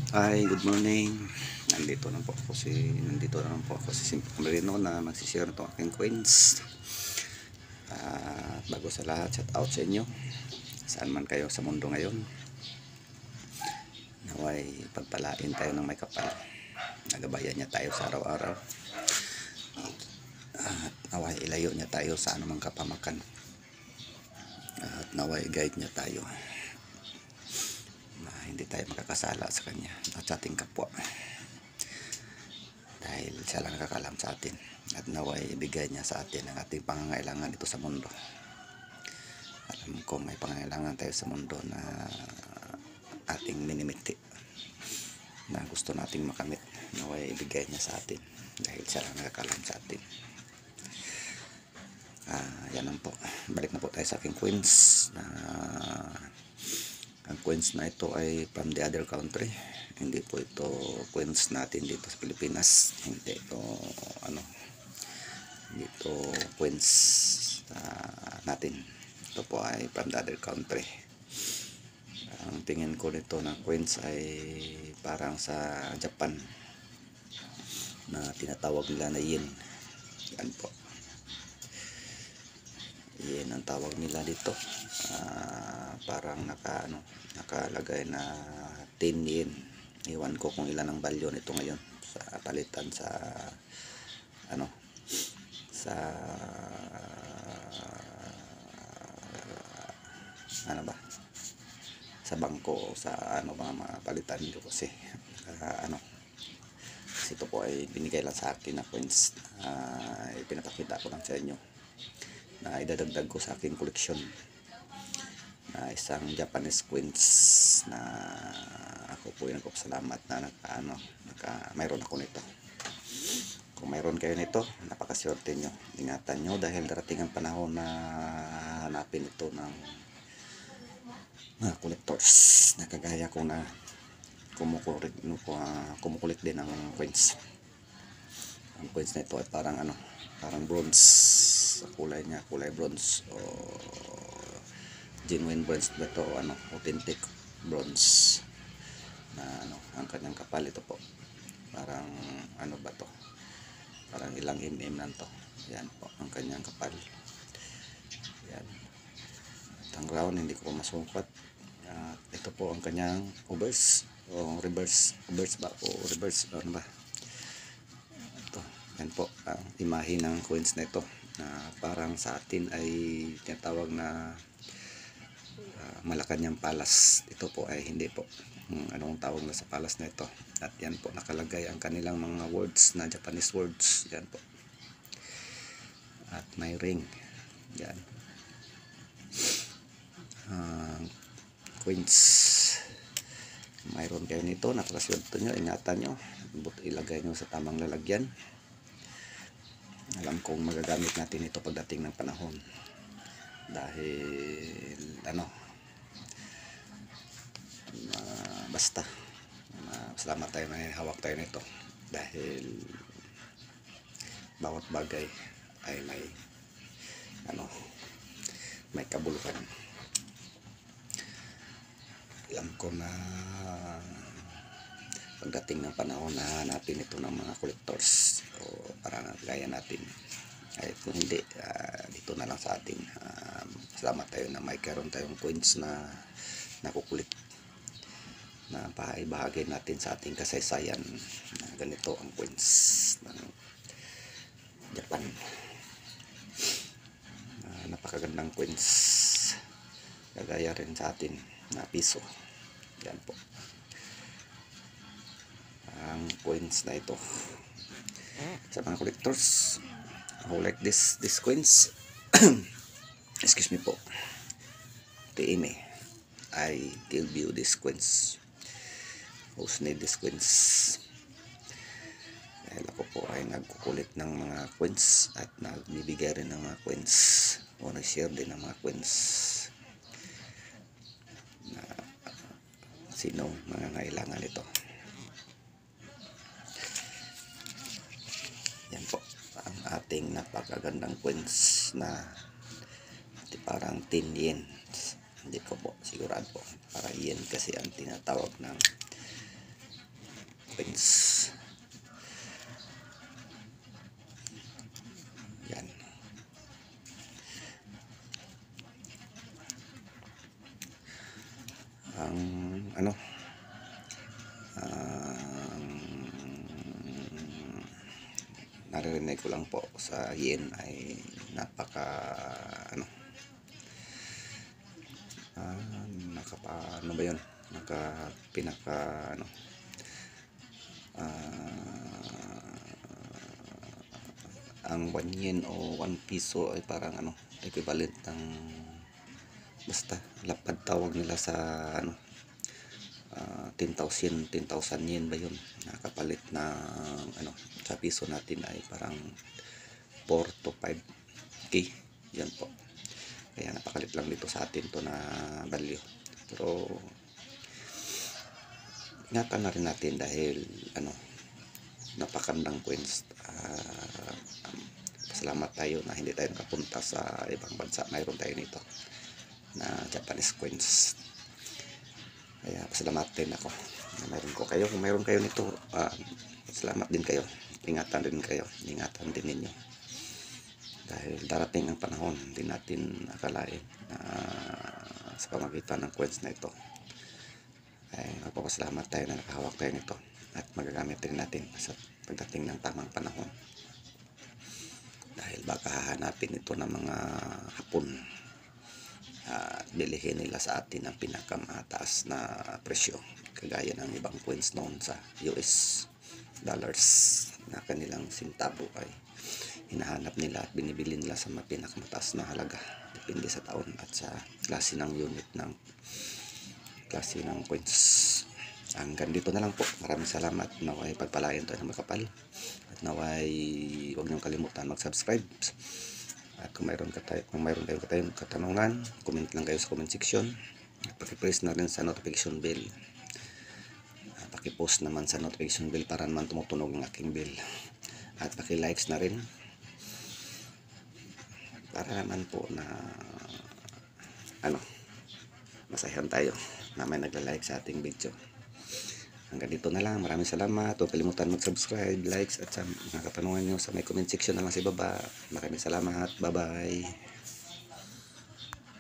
Hi, good morning. Nandito na po ako si Simple Camarino na magsishare ng aking coins. Bago sa lahat, shout out sa inyo. Saan man kayo sa mundo ngayon. Naway pagpalain tayo ng may kapal. Nagabayan niya tayo sa araw-araw. At naway ilayo niya tayo sa anumang kapamakan. At naway guide niya tayo. Hindi tayo makakasala sa kanya at sa ating kapwa. Dahil siya lang nakakalam sa atin at naway ibigay niya sa atin ang ating pangangailangan dito sa mundo. Alam ko may pangangailangan tayo sa mundo na ating minimiti na gusto nating makamit. Naway ibigay niya sa atin dahil siya lang nakakalam sa atin. Yan lang po. Balik na po tayo sa aking coins. Ang coins na ito ay from the other country. Hindi po ito coins natin dito sa Pilipinas. Hindi ito coins natin. Ito po ay from the other country. Ang tingin ko nito na coins ay parang sa Japan na tinatawag nila na yen. Yan po. Yen ang tawag nila dito. Parang nakalagay na 10 yen. Iwan ko kung ilan ang value nito ngayon sa palitan sa sa bangko sa mga palitan nito kasi ito po ay binigay lang sa akin na coins. Pinapakita ko lang sa inyo na idadagdag ko sa aking koleksyon na isang Japanese coins na ako po yung nagpapasalamat na mayroon ako nito. Kung mayroon kayo nito, napakaswerte nyo. Ingatan nyo dahil darating ang panahon na hanapin ito ng mga collectors na kagaya ko na kumukulit din ng coins. Ang coins na ito ay parang bronze. Sa kulay niya, kulay bronze o genuine bronze ba ito, authentic bronze na ang kanyang kapal ito po. Parang ba to? Parang ilang lang to. Yan po ang kanyang kapal. Yan. At ang round hindi ko pa masukat. Ito po ang kanyang reverse ba? Ito. Yan po ang imahe ng coins na ito. Parang sa atin ay tinatawag na Malacanang Palace. Ito po ay hindi po. Anong tawag na sa palace na ito. At yan po nakalagay ang kanilang mga words na Japanese words. Yan po. At may ring. Yan. Coins. Mayroon kayo nito. Napakaswerte nyo. Ingatan nyo. Ilagay nyo sa tamang lalagyan. Alam kong magagamit natin ito pagdating ng panahon. Dahil basta salamat tayo na hawak tayo nito dahil bawat bagay ay may kabuluhan. Alam ko na pagdating ng panahon na hanapin ito ng mga collectors o para gaya natin ay kung hindi dito na lang sa atin. Salamat tayo na may karoon tayong coins na nakukulit na paibahagi natin sa ating kasaysayan na ganito ang coins ng Japan. Napakagandang coins kagaya rin sa atin na piso. Yan po ang coins na ito sa mga collectors who like this coins. Excuse me po, TM I give you this coins who's need this coins. Dahil ako po ay nagkukulit ng mga coins at nagbibigay rin ng mga coins o nag-share din ng mga coins na sinong mga ngailangan ito. Yan po ang ating napakagandang coins na parang 10 yen. Hindi ko po sigurado po. Para yen kasi ang tinatawag ng coins. Yan. Ang ano, naririnig ko lang po sa yen ay napaka ano, ano ba yun, pinaka ano, ang 1 yen o 1 piso ay parang ano, equivalent ng, basta lapad tawag nila sa ano, 10,000 yen ba yun, nakapalit na ano, sa piso natin ay parang 4 to 5k. Yan po, kaya napakalit lang dito sa atin to na value, pero ingatan na rin natin dahil ano, napakandang coins. Salamat tayo na hindi tayo nakapunta sa ibang bansa, mayroon tayo nito na Japanese coins. Kaya pasalamatin ako na mayroon ko kayo. Kung mayroon kayo nito, salamat din kayo. Ingatan din kayo, ingatan din ninyo, dahil darating ang panahon hindi natin akalain sa pamagitan ng coins na ito ay magpapasalamat tayo na nakahawak tayo nito at magagamit rin natin sa pagdating ng tamang panahon, dahil baka hahanapin ito ng mga Hapon at bilihin nila sa atin ang pinakamataas na presyo, kagaya ng ibang coins noon sa US dollars na kanilang sintabo ay hinahanap nila at binibili nila sa pinakamataas na halaga, depende sa taon at sa klase ng unit ng klase ng coins. Hanggang dito na lang po. Maraming salamat. Naway pagpalain tayo ng makapal at naway huwag niyong kalimutan mag-subscribe. At kung mayroon kayong katanungan, comment lang kayo sa comment section at paki-press na rin sa notification bell. Paki-post naman sa notification bell para naman tumutunog ang aking bell, at paki-likes na rin para naman po na ano, masayahan tayo na may nagla-like sa ating video. Hanggang dito na lang. Maraming salamat. Huwag kalimutan mag-subscribe, likes, at sa mga katanungan nyo sa may comment section na lang sa baba. Maraming salamat. Bye-bye.